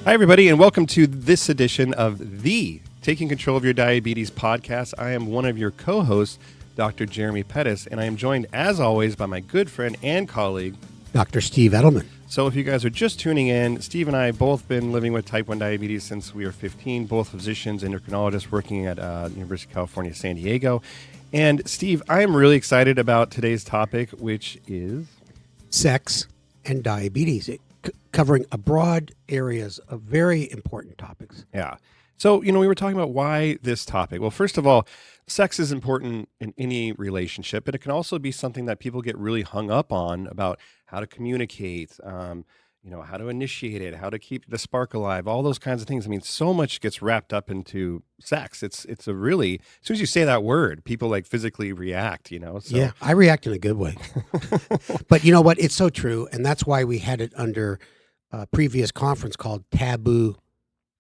Hi, everybody, and welcome to this edition of the Taking Control of Your Diabetes podcast. I am one of your co-hosts, Dr. Jeremy Pettis, and I am joined, as always, by my good friend and colleague, Dr. Steve Edelman. So if you guys are just tuning in, Steve and I have both been living with type 1 diabetes since we were 15, both physicians, endocrinologists working at University of California, San Diego. And Steve, I am really excited about today's topic, which is sex and diabetes, covering a broad areas of very important topics. Yeah. So, we were talking about why this topic. Well, first of all, sex is important in any relationship, but it can also be something that people get really hung up on about how to communicate, how to initiate it, how to keep the spark alive, all those kinds of things. I mean, so much gets wrapped up into sex. It's a really, as soon as you say that word, people like physically react, So. Yeah, I react in a good way. But you know what? It's so true. And that's why we had it under a previous conference called Taboo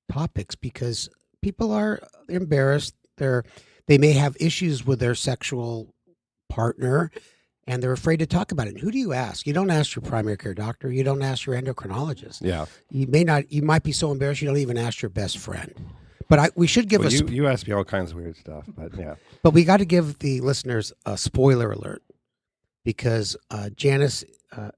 Topics, because people are embarrassed. They may have issues with their sexual partner, and they're afraid to talk about it. And who do you ask? You don't ask your primary care doctor. You don't ask your endocrinologist. Yeah. You might be so embarrassed you don't even ask your best friend. But we should give you ask me all kinds of weird stuff, but yeah. But we got to give the listeners a spoiler alert, because Janis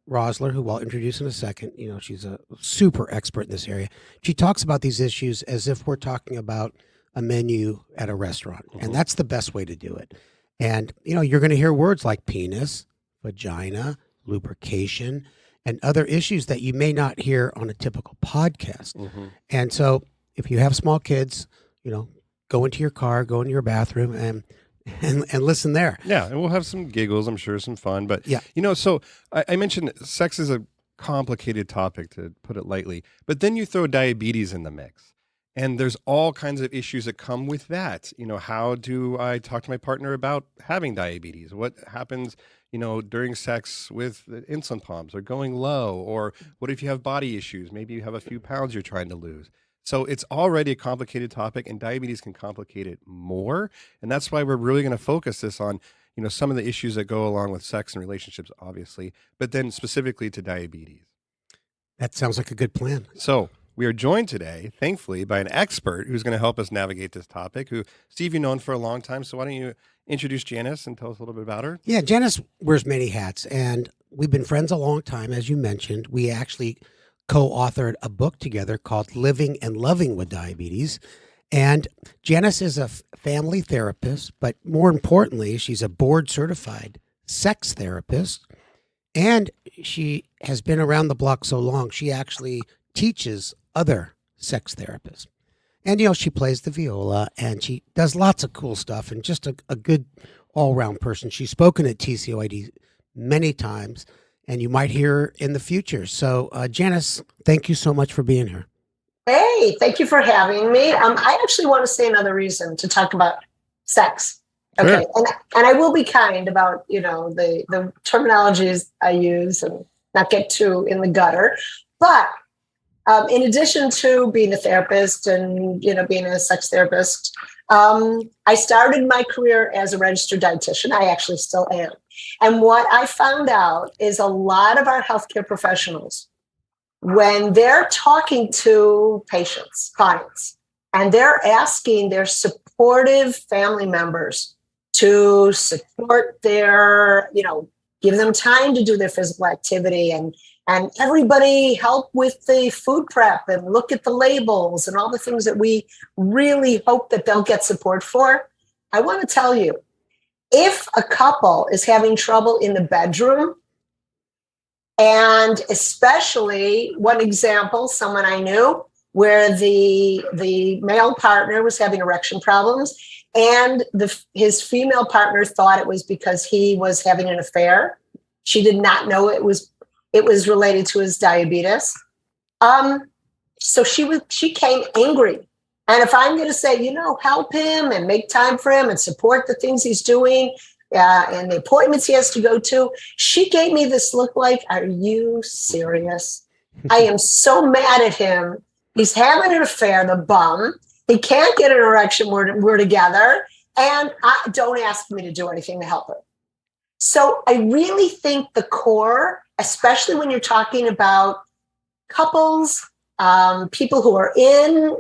Roszler, who I'll introduce in a second, she's a super expert in this area. She talks about these issues as if we're talking about a menu at a restaurant. Mm-hmm. And that's the best way to do it. And, you're going to hear words like penis, vagina, lubrication, and other issues that you may not hear on a typical podcast. Mm-hmm. And so if you have small kids, go into your car, go into your bathroom and listen there. Yeah, and we'll have some giggles, I'm sure, some fun. But, yeah. So I mentioned sex is a complicated topic, to put it lightly. But then you throw diabetes in the mix. And there's all kinds of issues that come with that. How do I talk to my partner about having diabetes? What happens, during sex with insulin pumps or going low? Or what if you have body issues? Maybe you have a few pounds you're trying to lose. So it's already a complicated topic, and diabetes can complicate it more. And that's why we're really going to focus this on, some of the issues that go along with sex and relationships, obviously, but then specifically to diabetes. That sounds like a good plan. So we are joined today, thankfully, by an expert who's going to help us navigate this topic, who, Steve, you've known for a long time. So why don't you introduce Janis and tell us a little bit about her? Yeah, Janis wears many hats, and we've been friends a long time, as you mentioned. We actually co-authored a book together called Living and Loving with Diabetes. And Janis is a family therapist, but more importantly, she's a board-certified sex therapist. And she has been around the block so long, she actually teaches other sex therapists. And, she plays the viola, and she does lots of cool stuff, and just a good all-around person. She's spoken at TCOID many times, and you might hear her in the future. So, Janis, thank you so much for being here. Hey, thank you for having me. I actually want to say another reason to talk about sex. Okay, sure. And I will be kind about, the terminologies I use and not get too in the gutter. But in addition to being a therapist and, being a sex therapist, I started my career as a registered dietitian. I actually still am. And what I found out is a lot of our healthcare professionals, when they're talking to patients, clients, and they're asking their supportive family members to support their, give them time to do their physical activity and everybody help with the food prep and look at the labels and all the things that we really hope that they'll get support for. I want to tell you, if a couple is having trouble in the bedroom, and especially one example, someone I knew where the male partner was having erection problems and his female partner thought it was because he was having an affair. She did not know it was related to his diabetes. So she came angry. And if I'm going to say, help him and make time for him and support the things he's doing and the appointments he has to go to, she gave me this look like, are you serious? I am so mad at him. He's having an affair, the bum. He can't get an erection. We're together. And don't ask me to do anything to help him. So I really think the core, especially when you're talking about couples people who are in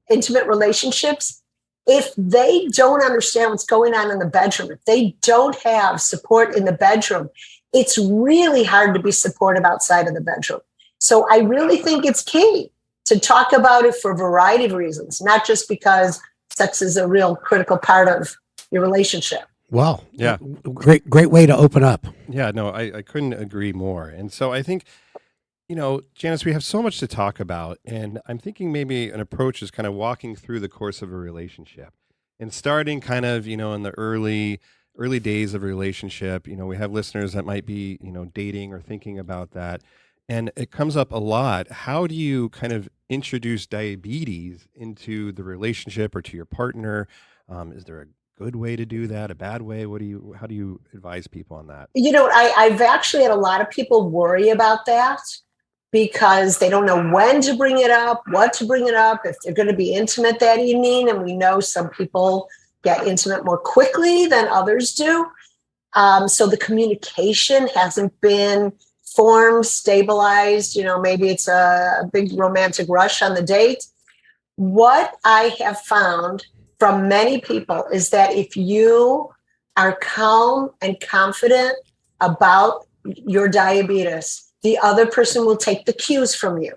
intimate relationships, if they don't understand what's going on in the bedroom, if they don't have support in the bedroom, it's really hard to be supportive outside of the bedroom. So I really think it's key to talk about it for a variety of reasons, not just because sex is a real critical part of your relationship. Well, Yeah. Great way to open up. Yeah, no, I couldn't agree more. And so I think, Janis, we have so much to talk about, and I'm thinking maybe an approach is kind of walking through the course of a relationship and starting kind of, in the early days of a relationship. We have listeners that might be, dating or thinking about that. And it comes up a lot. How do you kind of introduce diabetes into the relationship or to your partner? Is there a good way to do that? A bad way? How do you advise people on that? I've actually had a lot of people worry about that because they don't know when to bring it up, what to bring it up, if they're going to be intimate that evening. And we know some people get intimate more quickly than others do. So the communication hasn't been formed, stabilized. Maybe it's a big romantic rush on the date. What I have found from many people is that if you are calm and confident about your diabetes, the other person will take the cues from you.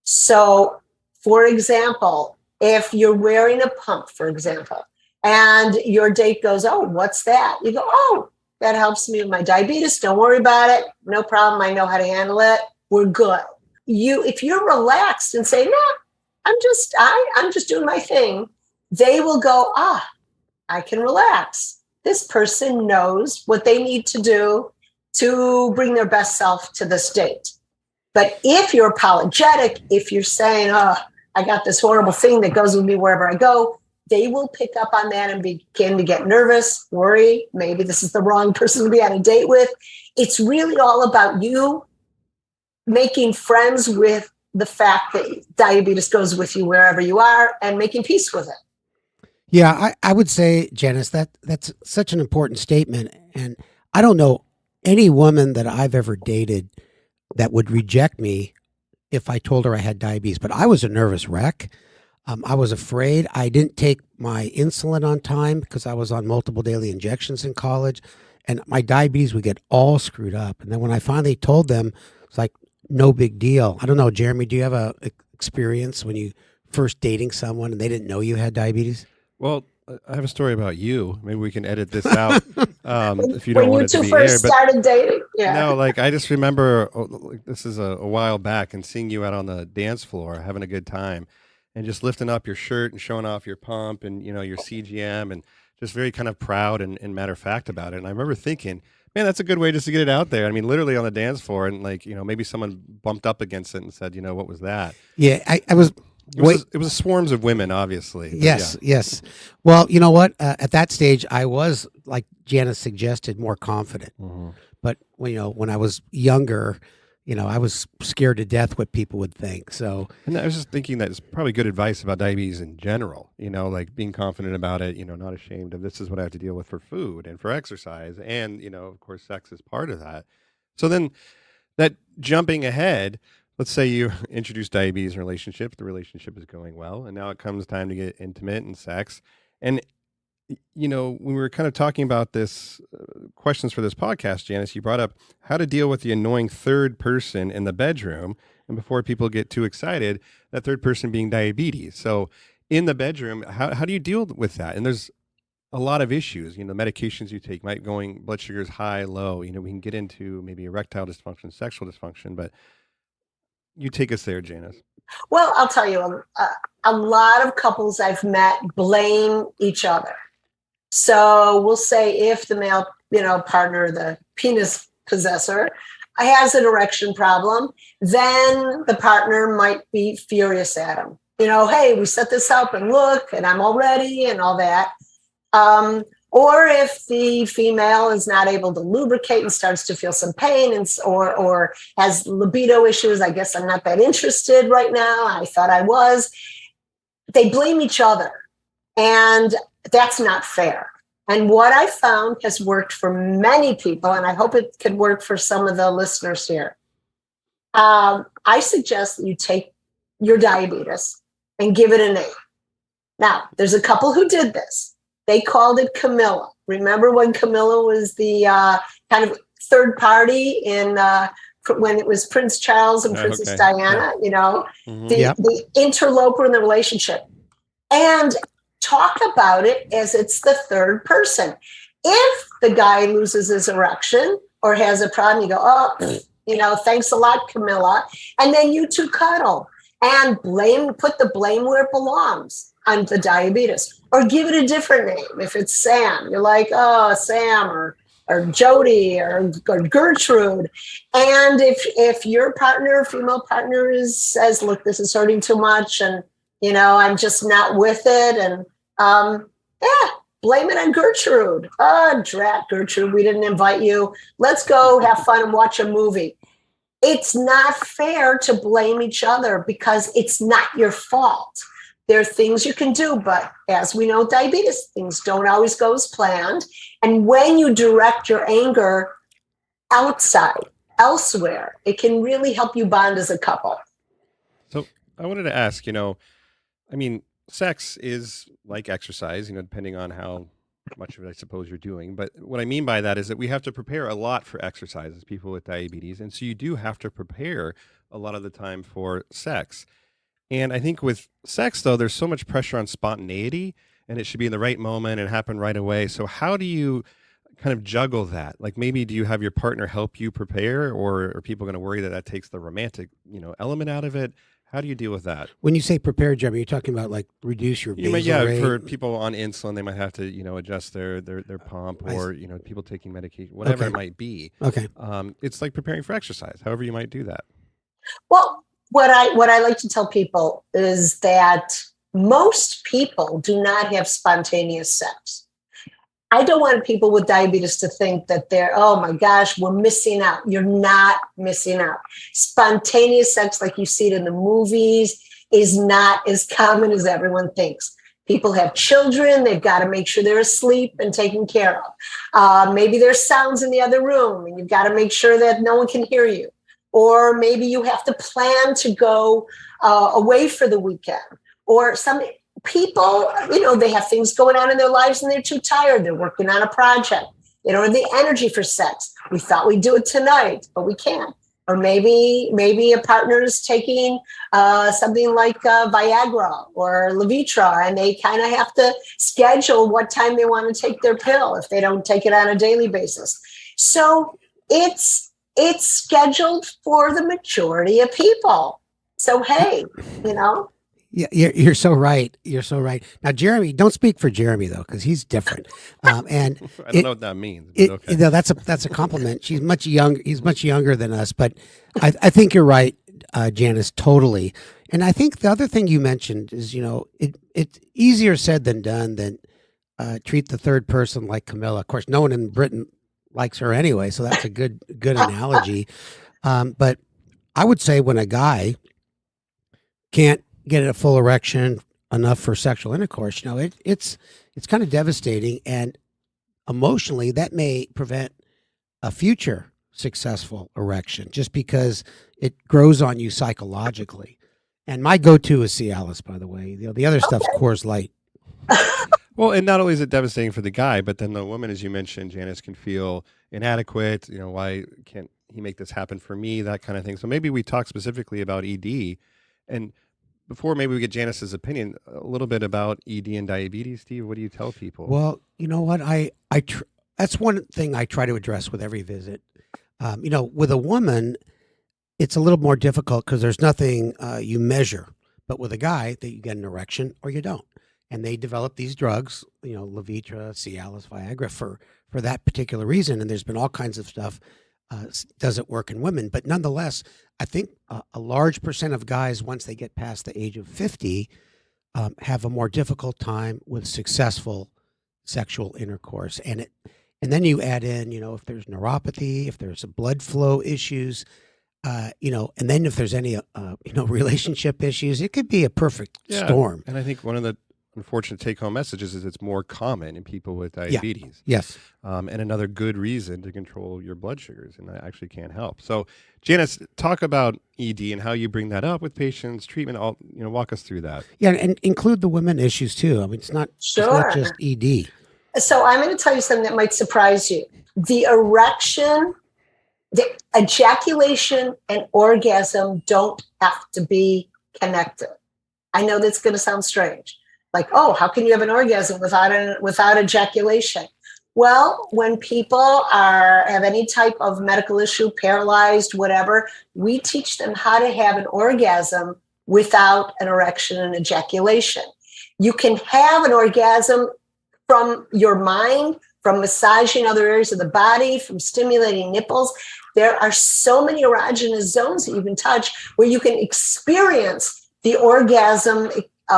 So, for example, if you're wearing a pump, for example, and your date goes, "Oh, what's that?" You go, "Oh, that helps me with my diabetes. Don't worry about it. No problem. I know how to handle it. We're good." If you're relaxed and say, "No, I'm just doing my thing," they will go, "I can relax. This person knows what they need to do to bring their best self to this date." But if you're apologetic, if you're saying, "Oh, I got this horrible thing that goes with me wherever I go," they will pick up on that and begin to get nervous, worry. Maybe this is the wrong person to be on a date with. It's really all about you making friends with the fact that diabetes goes with you wherever you are and making peace with it. Yeah, I would say, Janis, that's such an important statement. And I don't know any woman that I've ever dated that would reject me if I told her I had diabetes. But I was a nervous wreck. I was afraid. I didn't take my insulin on time because I was on multiple daily injections in college. And my diabetes would get all screwed up. And then when I finally told them, it's like, no big deal. I don't know, Jeremy, do you have a experience when you first dating someone and they didn't know you had diabetes? Well, I have a story about you. Maybe we can edit this out if you don't when want you it to two be first aired. started dating, yeah. No, I just remember this is a while back and seeing you out on the dance floor having a good time and just lifting up your shirt and showing off your pump and your CGM and just very kind of proud and matter of fact about it. And I remember thinking, man, that's a good way just to get it out there. I mean, literally on the dance floor and maybe someone bumped up against it and said, what was that? Yeah, I was. It was swarms of women, obviously. Yes, yeah. Yes. Well, you know what? At that stage, I was, like Janis suggested, more confident. Mm-hmm. But when I was younger, I was scared to death what people would think. So, and I was just thinking that it's probably good advice about diabetes in general. Like being confident about it. Not ashamed of this is what I have to deal with for food and for exercise, and of course, sex is part of that. So then, that jumping ahead. Let's say you introduce diabetes in a relationship, the relationship is going well, and now it comes time to get intimate and sex. And, when we were kind of talking about this, questions for this podcast, Janis, you brought up how to deal with the annoying third person in the bedroom. And before people get too excited, that third person being diabetes. So in the bedroom, how do you deal with that? And there's a lot of issues, medications you take might going blood sugars high, low, we can get into maybe erectile dysfunction, sexual dysfunction, but you take us there, Janis. Well, I'll tell you, a lot of couples I've met blame each other. So we'll say if the male, partner, the penis possessor, has an erection problem, then the partner might be furious at him. Hey, we set this up and look, and I'm all ready and all that. Or if the female is not able to lubricate and starts to feel some pain or has libido issues, I guess I'm not that interested right now. I thought I was. They blame each other. And that's not fair. And what I found has worked for many people, and I hope it could work for some of the listeners here. I suggest that you take your diabetes and give it a name. Now, there's a couple who did this. They called it Camilla. Remember when Camilla was the kind of third party in when it was Prince Charles and Princess Diana, you know, the interloper in the relationship. And talk about it as it's the third person. If the guy loses his erection or has a problem, you go, oh, you know, thanks a lot, Camilla. And then you two cuddle and put the blame where it belongs on the diabetes, or give it a different name. If it's Sam, you're like, oh, Sam, or Jody, or Gertrude. And if your partner, female partner, says, look, this is hurting too much, and you know, I'm just not with it, and blame it on Gertrude. Oh, drat, Gertrude, we didn't invite you. Let's go have fun and watch a movie. It's not fair to blame each other because it's not your fault. There are things you can do, but as we know, diabetes, things don't always go as planned. And when you direct your anger outside, elsewhere, it can really help you bond as a couple. So I wanted to ask, you know, I mean, sex is like exercise, you know, depending on how much of it I suppose you're doing. But what I mean by that is that we have to prepare a lot for exercise as people with diabetes. And so you do have to prepare a lot of the time for sex. And I think with sex, though, there's so much pressure on spontaneity, and it should be in the right moment and happen right away. So how do you kind of juggle that? Like, maybe do you have your partner help you prepare, or are people going to worry that that takes the romantic, you know, element out of it? How do you deal with that? When you say prepare, Jeremy, you're talking about like reduce your basal rate? For people on insulin, they might have to, you know, adjust their pump, or, you know, people taking medication, whatever it might be. Okay. It's like preparing for exercise, however you might do that. Well, what I like to tell people is that most people do not have spontaneous sex. I don't want people with diabetes to think that they're, oh my gosh, we're missing out. You're not missing out. Spontaneous sex, like you see it in the movies, is not as common as everyone thinks. People have children. They've got to make sure they're asleep and taken care of. Maybe there's sounds in the other room, and you've got to make sure that no one can hear you. Or maybe you have to plan to go away for the weekend. Or some people, you know, they have things going on in their lives and they're too tired. They're working on a project. They don't have the energy for sex. We thought we'd do it tonight, but we can't. Or maybe a partner is taking something like Viagra or Levitra, and they kind of have to schedule what time they want to take their pill if they don't take it on a daily basis. So it's scheduled for the majority of people. So, hey, you know. Yeah, you're so right. You're so right. Now, Jeremy, don't speak for Jeremy though, because he's different. And I don't know what that means. Okay. You know, that's a compliment. She's much young. He's much younger than us, but I think you're right, Janis, totally. And I think the other thing you mentioned is, you know, it's easier said than done than treat the third person like Camilla. Of course, no one in Britain likes her anyway, so that's a good analogy. But I would say when a guy can't get a full erection enough for sexual intercourse, you know, it's kind of devastating, and emotionally that may prevent a future successful erection just because it grows on you psychologically. And my go-to is Cialis, by the way. You know, the other stuff's Coors Light. Well, and not only is it devastating for the guy, but then the woman, as you mentioned, Janis, can feel inadequate. You know, why can't he make this happen for me? That kind of thing. So maybe we talk specifically about ED, and before maybe we get Janis's opinion, a little bit about ED and diabetes. Steve, what do you tell people? Well, you know what? That's one thing I try to address with every visit. You know, with a woman, it's a little more difficult because there's nothing you measure. But with a guy, that you get an erection or you don't. And they develop these drugs, you know, Levitra, Cialis, Viagra for that particular reason. And there's been all kinds of stuff doesn't work in women. But nonetheless, I think a large percent of guys, once they get past the age of 50, have a more difficult time with successful sexual intercourse. And then you add in, you know, if there's neuropathy, if there's blood flow issues, you know, and then if there's any, you know, relationship issues, it could be a perfect storm. And I think one of the unfortunate take-home message is it's more common in people with Yeah. diabetes. Yes. And another good reason to control your blood sugars, and that actually can help. So, Janice, talk about ED and how you bring that up with patients, treatment. All walk us through that. Yeah, and include the women issues too. I mean, it's not Sure. just ED. So I'm going to tell you something that might surprise you. The erection, the ejaculation and orgasm don't have to be connected. I know that's going to sound strange. Like, oh, how can you have an orgasm without ejaculation? Well, when people have any type of medical issue, paralyzed, whatever, we teach them how to have an orgasm without an erection and ejaculation. You can have an orgasm from your mind, from massaging other areas of the body, from stimulating nipples. There are so many erogenous zones that you can touch where you can experience the orgasm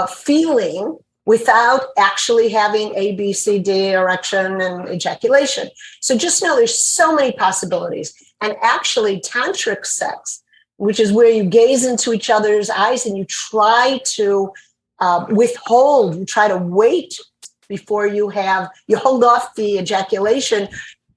feeling without actually having A, B, C, D, erection and ejaculation. So just know there's so many possibilities. And actually tantric sex, which is where you gaze into each other's eyes and you try to withhold, you try to wait before you hold off the ejaculation.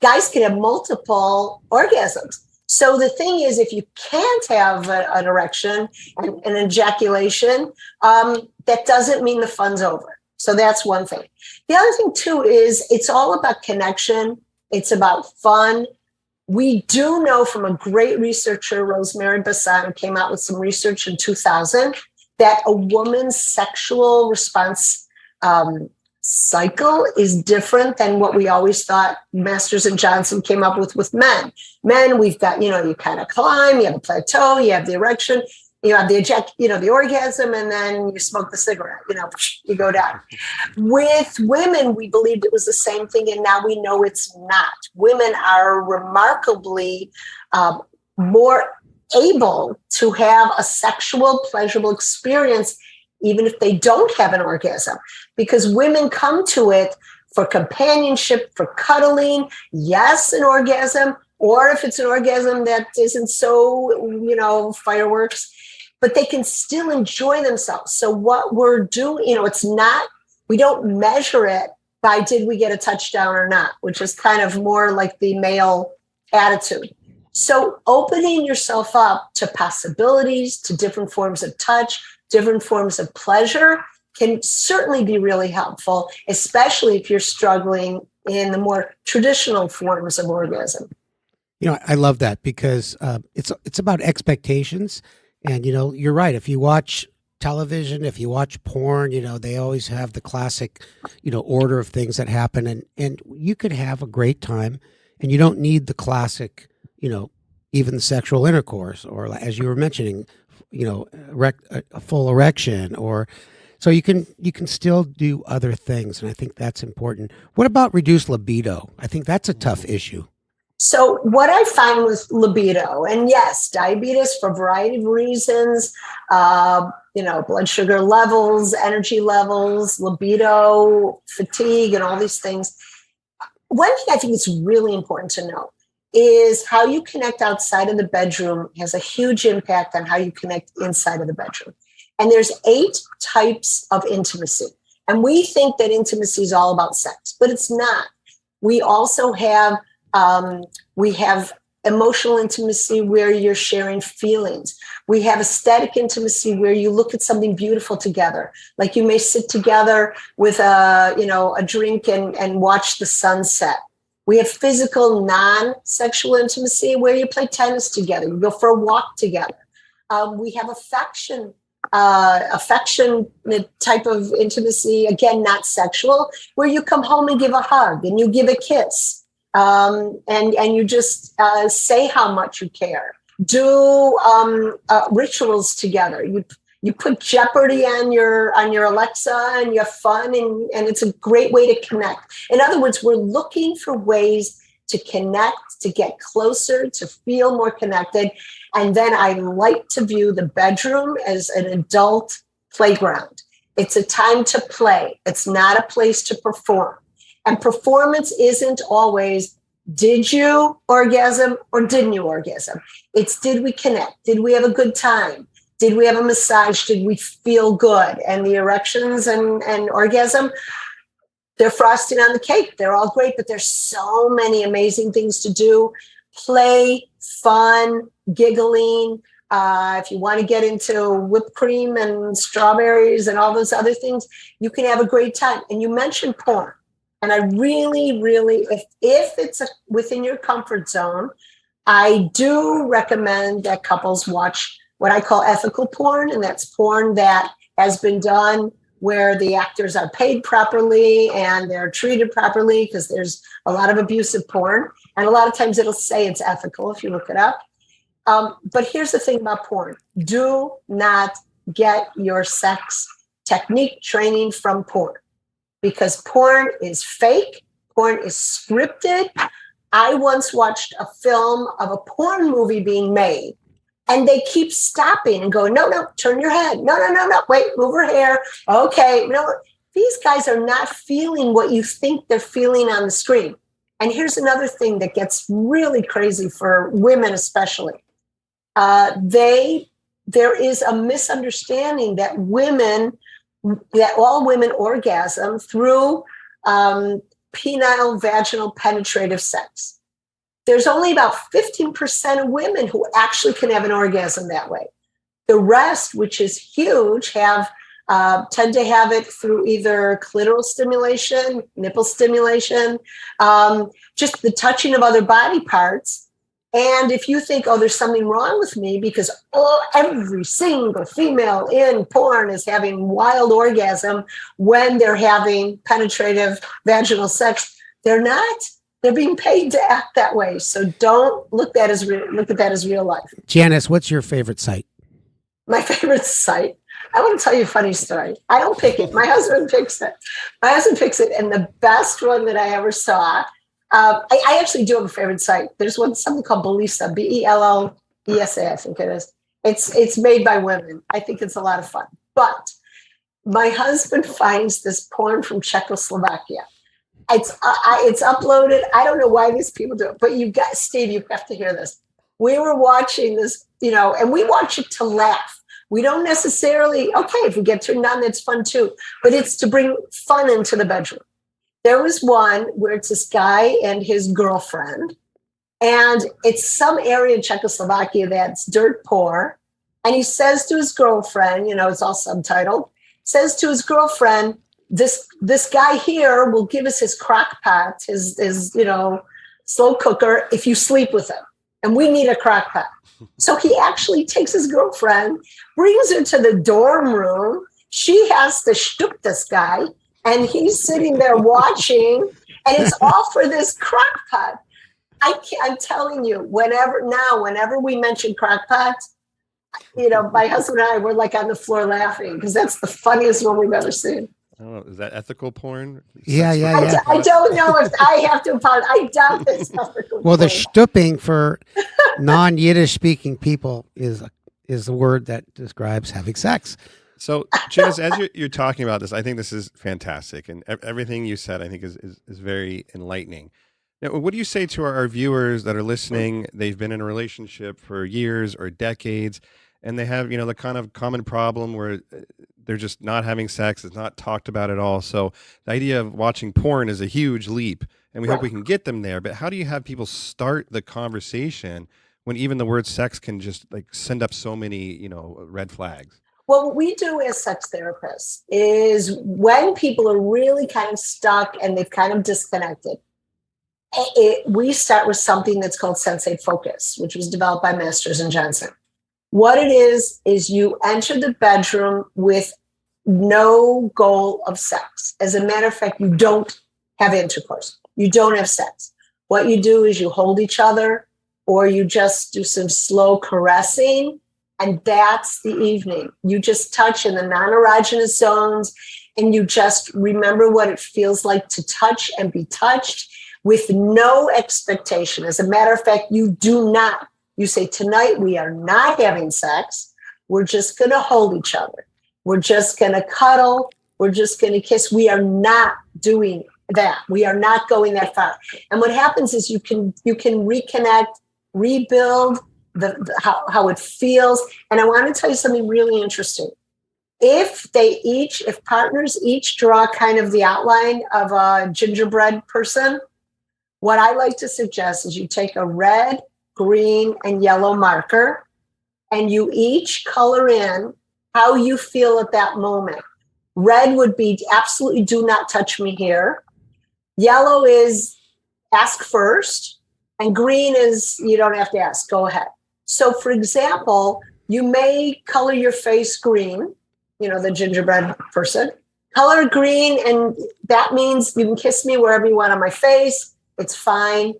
Guys can have multiple orgasms. So the thing is, if you can't have an erection and an ejaculation, that doesn't mean the fun's over. So that's one thing. The other thing too is it's all about connection. It's about fun. We do know from a great researcher, Rosemary Bassan, came out with some research in 2000, that a woman's sexual response cycle is different than what we always thought Masters and Johnson came up with men. Men, we've got, you kind of climb, you have a plateau, you have the erection, you have the orgasm, and then you smoke the cigarette, you go down. With women, we believed it was the same thing, and now we know it's not. Women are remarkably more able to have a sexual, pleasurable experience even if they don't have an orgasm, because women come to it for companionship, for cuddling, yes, an orgasm, or if it's an orgasm that isn't so, fireworks, but they can still enjoy themselves. So what we're doing, we don't measure it by did we get a touchdown or not, which is kind of more like the male attitude. So opening yourself up to possibilities, to different forms of touch, different forms of pleasure can certainly be really helpful, especially if you're struggling in the more traditional forms of orgasm. I love that because it's about expectations. And, you're right. If you watch television, if you watch porn, they always have the classic, order of things that happen. And you could have a great time and you don't need the classic, even the sexual intercourse or, as you were mentioning, a full erection, or so you can still do other things. And I think that's important. What about reduced libido? I think that's a tough issue. So what I find with libido, and yes, diabetes for a variety of reasons, blood sugar levels, energy levels, libido, fatigue, and all these things. One thing I think is really important to know is how you connect outside of the bedroom has a huge impact on how you connect inside of the bedroom. And there's 8 types of intimacy. And we think that intimacy is all about sex, but it's not. We also have emotional intimacy where you're sharing feelings. We have aesthetic intimacy where you look at something beautiful together. Like you may sit together with a drink and watch the sunset. We have physical, non-sexual intimacy where you play tennis together, you go for a walk together. We have affection type of intimacy, again, not sexual, where you come home and give a hug and you give a kiss, and you just say how much you care. Do rituals together. You put Jeopardy on your Alexa and you have fun, and it's a great way to connect. In other words, we're looking for ways to connect, to get closer, to feel more connected. And then I like to view the bedroom as an adult playground. It's a time to play. It's not a place to perform. And performance isn't always, did you orgasm or didn't you orgasm? It's, did we connect? Did we have a good time? Did we have a massage? Did we feel good? And the erections and orgasm, they're frosting on the cake. They're all great, but there's so many amazing things to do. Play, fun, giggling. If you want to get into whipped cream and strawberries and all those other things, you can have a great time. And you mentioned porn. And I really, really, if it's within your comfort zone, I do recommend that couples watch what I call ethical porn. And that's porn that has been done where the actors are paid properly and they're treated properly, because there's a lot of abusive porn. And a lot of times it'll say it's ethical if you look it up. But here's the thing about porn. Do not get your sex technique training from porn, because porn is fake. Porn is scripted. I once watched a film of a porn movie being made, and they keep stopping and going, no, turn your head. No, wait, move her hair. Okay, no, these guys are not feeling what you think they're feeling on the screen. And here's another thing that gets really crazy for women especially. There is a misunderstanding that all women orgasm through penile vaginal penetrative sex. There's only about 15% of women who actually can have an orgasm that way. The rest, which is huge, tend to have it through either clitoral stimulation, nipple stimulation, just the touching of other body parts. And if you think, there's something wrong with me because every single female in porn is having wild orgasm when they're having penetrative vaginal sex, they're not. They're being paid to act that way. So don't look at that as real life. Janis, what's your favorite site? My favorite site? I want to tell you a funny story. I don't pick it. My husband picks it. And the best one that I ever saw, I actually do have a favorite site. There's something called Bellesa, Bellesa, I think it is. It's made by women. I think it's a lot of fun. But my husband finds this porn from Czechoslovakia. It's uploaded. I don't know why these people do it, but Steve, you have to hear this. We were watching this, and we watch it to laugh. We don't necessarily, if we get turned on, that's fun too. But it's to bring fun into the bedroom. There was one where it's this guy and his girlfriend, and it's some area in Czechoslovakia that's dirt poor. And he says to his girlfriend, it's all subtitled, says to his girlfriend, this guy here will give us his crock pot, his slow cooker if you sleep with him. And we need a crock pot. So he actually takes his girlfriend, brings her to the dorm room. She has to shtup this guy. And he's sitting there watching, and it's all for this crock pot. I'm telling you, whenever we mention crock pots, my husband and I were like on the floor laughing because that's the funniest one we've ever seen. Oh, is that ethical porn? Yeah. I don't know if I have to apologize. I doubt this. Well, the shtupping for non-Yiddish speaking people is a word that describes having sex. So, Janis, as you're talking about this, I think this is fantastic. And everything you said, I think, is very enlightening. Now, what do you say to our viewers that are listening? They've been in a relationship for years or decades, and they have, the kind of common problem where they're just not having sex. It's not talked about at all. So the idea of watching porn is a huge leap, and we hope we can get them there. But how do you have people start the conversation when even the word sex can just send up so many, red flags? Well, what we do as sex therapists is when people are really kind of stuck and they've kind of disconnected, we start with something that's called sensate focus, which was developed by Masters and Johnson. What it is you enter the bedroom with no goal of sex. As a matter of fact, you don't have intercourse. You don't have sex. What you do is you hold each other, or you just do some slow caressing. And that's the evening. You just touch in the non-erogenous zones, and you just remember what it feels like to touch and be touched with no expectation. As a matter of fact, you say, tonight we are not having sex. We're just going to hold each other. We're just going to cuddle. We're just going to kiss. We are not doing that. We are not going that far. And what happens is you can reconnect, rebuild, how it feels. And I want to tell you something really interesting. If partners each draw kind of the outline of a gingerbread person, what I like to suggest is you take a red, green, and yellow marker, and you each color in how you feel at that moment. Red would be absolutely do not touch me here. Yellow is ask first, and green is you don't have to ask, go ahead. So for example, you may color your face green, the gingerbread person, color green, and that means you can kiss me wherever you want on my face. It's fine.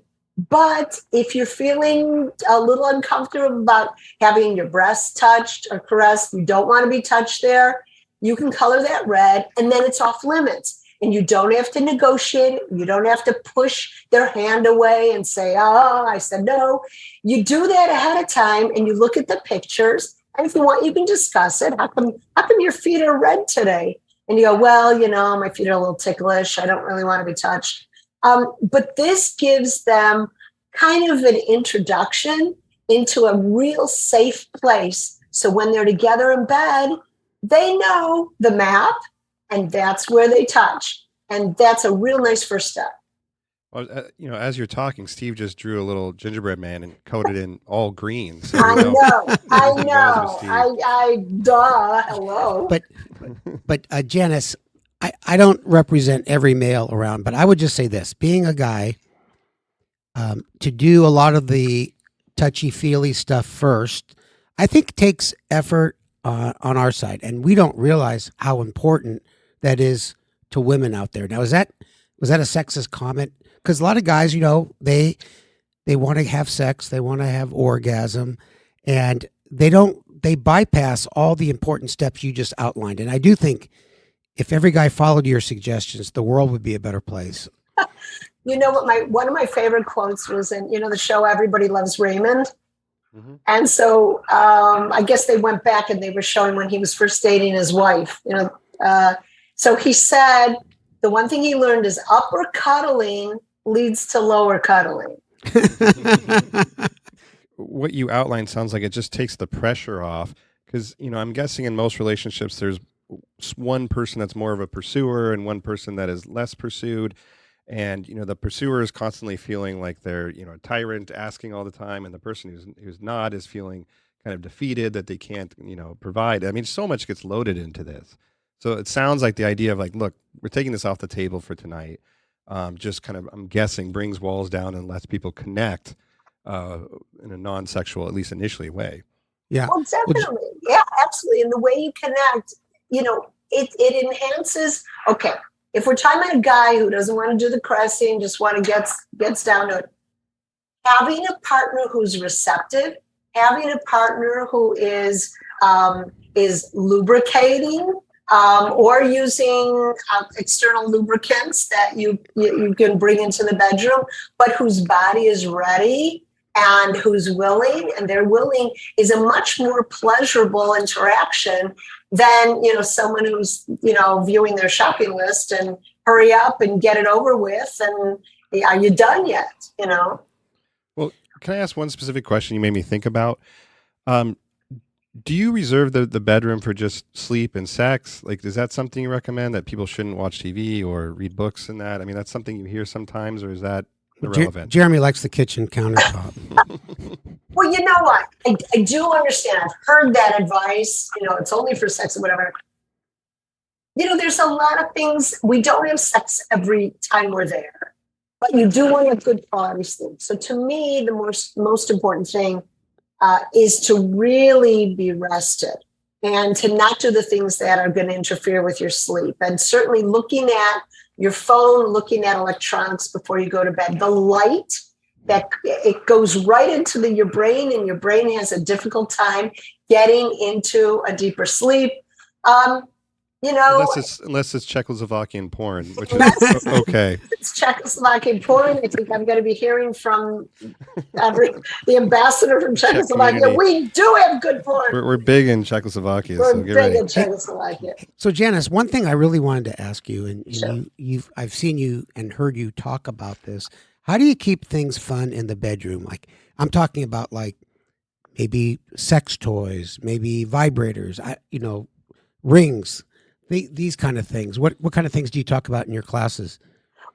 But if you're feeling a little uncomfortable about having your breasts touched or caressed, you don't want to be touched there, you can color that red, and then it's off limits. And you don't have to negotiate. You don't have to push their hand away and say, oh, I said no. You do that ahead of time, and you look at the pictures. And if you want, you can discuss it. How come your feet are red today? And you go, well, my feet are a little ticklish. I don't really want to be touched. But this gives them kind of an introduction into a real safe place. So when they're together in bed, they know the map, and that's where they touch. And that's a real nice first step. Well, as you're talking, Steve just drew a little gingerbread man and coded in all green. So I know. Hello. But Janis, I don't represent every male around, but I would just say this: being a guy, to do a lot of the touchy-feely stuff first, I think takes effort on our side, and we don't realize how important that is to women out there. Now, was that a sexist comment? Because a lot of guys, they want to have sex, they want to have orgasm, and they bypass all the important steps you just outlined. And I do think if every guy followed your suggestions, the world would be a better place. What one of my favorite quotes was in, the show Everybody Loves Raymond. Mm-hmm. And so I guess they went back and they were showing when he was first dating his wife, so he said the one thing he learned is upper cuddling leads to lower cuddling. What you outlined sounds like it just takes the pressure off, because, I'm guessing in most relationships, there's one person that's more of a pursuer and one person that is less pursued. And, the pursuer is constantly feeling like they're, a tyrant asking all the time. And the person who's not is feeling kind of defeated that they can't, provide. I mean, so much gets loaded into this. So it sounds like the idea of look, we're taking this off the table for tonight. Just kind of, I'm guessing, brings walls down and lets people connect in a non-sexual, at least initially, way. Yeah. Well, definitely. Yeah, absolutely. And the way you connect, it enhances. Okay. If we're talking about a guy who doesn't want to do the caressing, just want to gets down to it, having a partner who's receptive, having a partner who is lubricating, or using external lubricants that you can bring into the bedroom, but whose body is ready and who's willing, and they're willing, is a much more pleasurable interaction than someone who's viewing their shopping list and hurry up and get it over with, and are you done yet? Well, can I ask one specific question you made me think about? Do you reserve the bedroom for just sleep and sex? Is that something you recommend, that people shouldn't watch TV or read books and that? I mean, that's something you hear sometimes, or is that irrelevant? Jeremy likes the kitchen countertop. Well, you know what? I do understand. I've heard that advice. It's only for sex or whatever. There's a lot of things. We don't have sex every time we're there, but you do want a good quality sleep. So to me, the most important thing is to really be rested and to not do the things that are going to interfere with your sleep. And certainly looking at your phone, looking at electronics before you go to bed, the light, that it goes right into your brain, and your brain has a difficult time getting into a deeper sleep. Unless it's Czechoslovakian porn, which is okay. It's Czechoslovakian porn. I think I'm going to be hearing from the ambassador from Czechoslovakia. We do have good porn. We're big in Czechoslovakia. We're so get big ready. in Czechoslovakia. So, Janis, one thing I really wanted to ask you, and Sure. I've seen you and heard you talk about this. How do you keep things fun in the bedroom? I'm talking about maybe sex toys, maybe vibrators, rings, these kind of things. What kind of things do you talk about in your classes?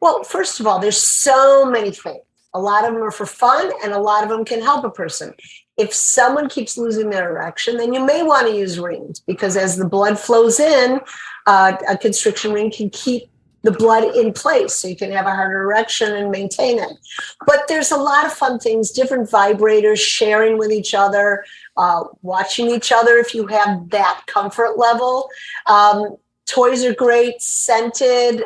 Well, first of all, there's so many things. A lot of them are for fun, and a lot of them can help a person. If someone keeps losing their erection, then you may want to use rings, because as the blood flows in, a constriction ring can keep the blood in place, so you can have a harder erection and maintain it. But there's a lot of fun things, different vibrators, sharing with each other, watching each other if you have that comfort level. Toys are great, scented,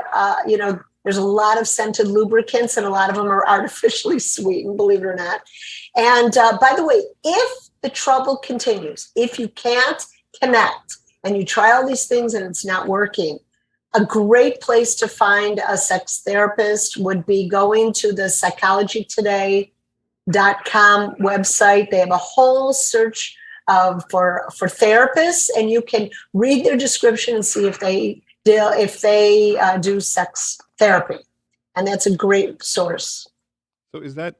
there's a lot of scented lubricants, and a lot of them are artificially sweetened, believe it or not. And by the way, if the trouble continues, if you can't connect and you try all these things and it's not working, a great place to find a sex therapist would be going to the psychologytoday.com website. They have a whole search for therapists, and you can read their description and see if they do sex therapy, and that's a great source. So that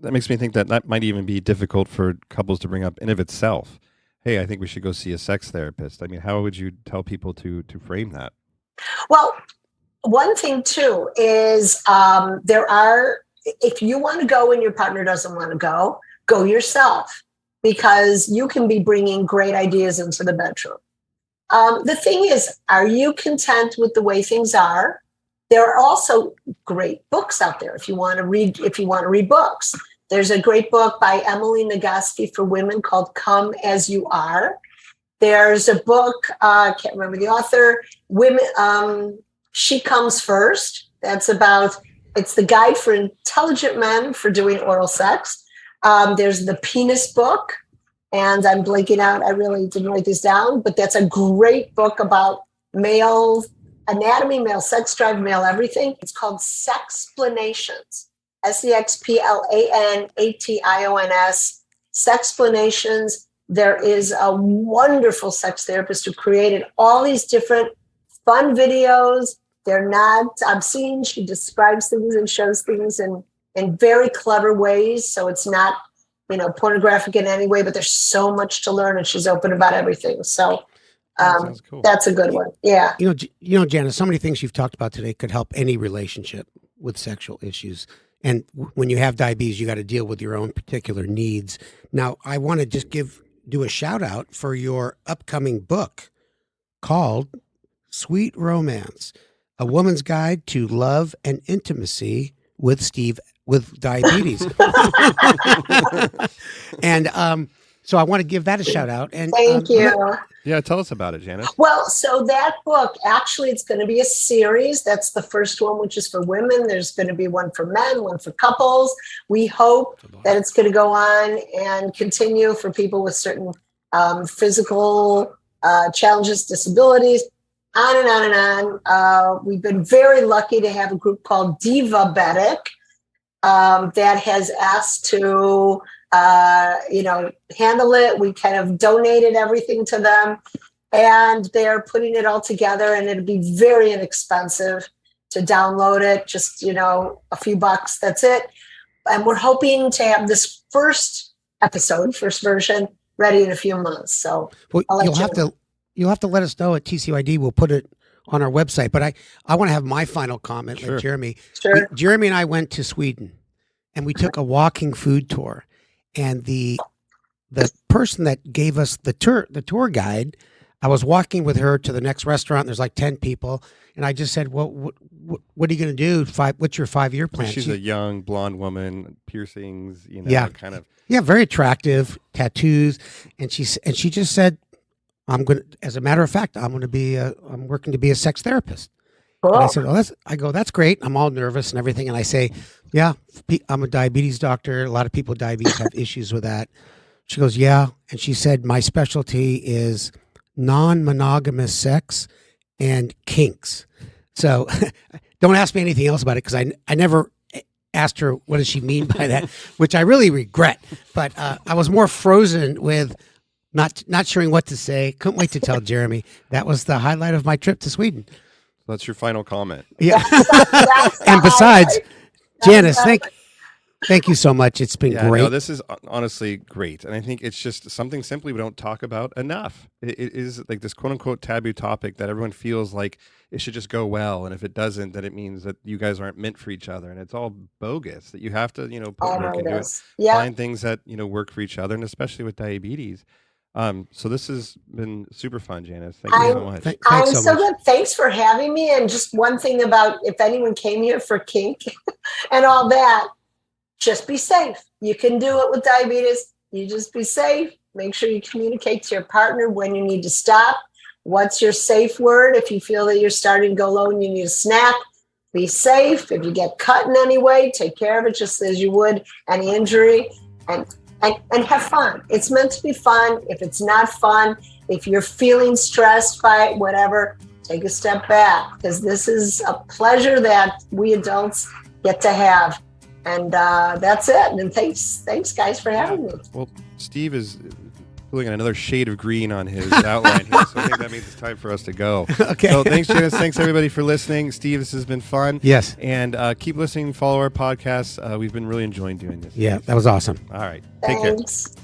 makes me think that might even be difficult for couples to bring up in of itself. Hey, I think we should go see a sex therapist. I mean, how would you tell people to frame that? Well, one thing too is if you want to go and your partner doesn't want to go yourself, because you can be bringing great ideas into the bedroom. The thing is, are you content with the way things are? There are also great books out there if you want to read books. There's a great book by Emily Nagoski for women called Come As You Are. There's a book, I can't remember the author, She Comes First. It's the guide for intelligent men for doing oral sex. There's the Penis book, and I'm blanking out. I really didn't write this down, but that's a great book about male anatomy, male sex drive, male everything. It's called Sexplanations, Sexplanations, Sexplanations. There is a wonderful sex therapist who created all these different fun videos. They're not obscene. She describes things and shows things in very clever ways. So it's not, pornographic in any way, but there's so much to learn, and she's open about everything. So cool. That's a good one. Yeah. Janis, so many things you've talked about today could help any relationship with sexual issues. And when you have diabetes, you got to deal with your own particular needs. Now, I want to just do a shout out for your upcoming book called Sweet Romance, A Woman's Guide to Love and Intimacy with diabetes. And so I want to give that a shout out. And thank you. Yeah, tell us about it, Janis. Well, so that book, actually, it's going to be a series. That's the first one, which is for women. There's going to be one for men, one for couples. We hope that it's going to go on and continue for people with certain physical challenges, disabilities, on and on and on. We've been very lucky to have a group called Divabetic that has asked to handle it. We kind of donated everything to them, and they're putting it all together, and it'll be very inexpensive to download it. Just, a few bucks. That's it. And we're hoping to have this first version ready in a few months. So you'll have to let us know at TCYD. We'll put it on our website, but I want to have my final comment. Sure. Sure. Jeremy and I went to Sweden, and we took a walking food tour. And the person that gave us the tour guide, I was walking with her to the next restaurant. There's like 10 people. And I just said, well, what are you going to do? What's your 5-year plan? She's a young blonde woman, piercings, kind of. Yeah, very attractive, tattoos. And she just said, as a matter of fact, I'm working to be a sex therapist. Cool. And I said, that's great. I'm all nervous and everything. And I say, yeah, I'm a diabetes doctor. A lot of people with diabetes have issues with that. She goes, yeah. And she said, my specialty is non-monogamous sex and kinks. So don't ask me anything else about it, because I never asked her what does she mean by that, which I really regret. But I was more frozen with not sure what to say. Couldn't wait to tell Jeremy. That was the highlight of my trip to Sweden. That's your final comment. Yeah. And besides, Janis, Thank you so much. It's been great. No, this is honestly great. And I think it's just something simply we don't talk about enough. It is like this quote unquote taboo topic that everyone feels like it should just go well. And if it doesn't, then it means that you guys aren't meant for each other. And it's all bogus, that you have to, put work into it, find things that, work for each other. And especially with diabetes. So this has been super fun, Janis. Thank you so much. I'm so good. Thanks for having me. And just one thing about if anyone came here for kink and all that, just be safe. You can do it with diabetes. You just be safe. Make sure you communicate to your partner when you need to stop. What's your safe word? If you feel that you're starting to go low and you need a snack, be safe. If you get cut in any way, take care of it just as you would any injury. And have fun. It's meant to be fun. If it's not fun, if you're feeling stressed by it, whatever, take a step back, because this is a pleasure that we adults get to have. And that's it. And thanks guys for having me. Well, Steve is pulling another shade of green on his outline here, so I think that means it's time for us to go. Okay. So thanks, Janis. Thanks, everybody, for listening. Steve, this has been fun. Yes. And keep listening. Follow our podcast. We've been really enjoying doing this. Yeah, that was awesome. All right. Take care. Thanks.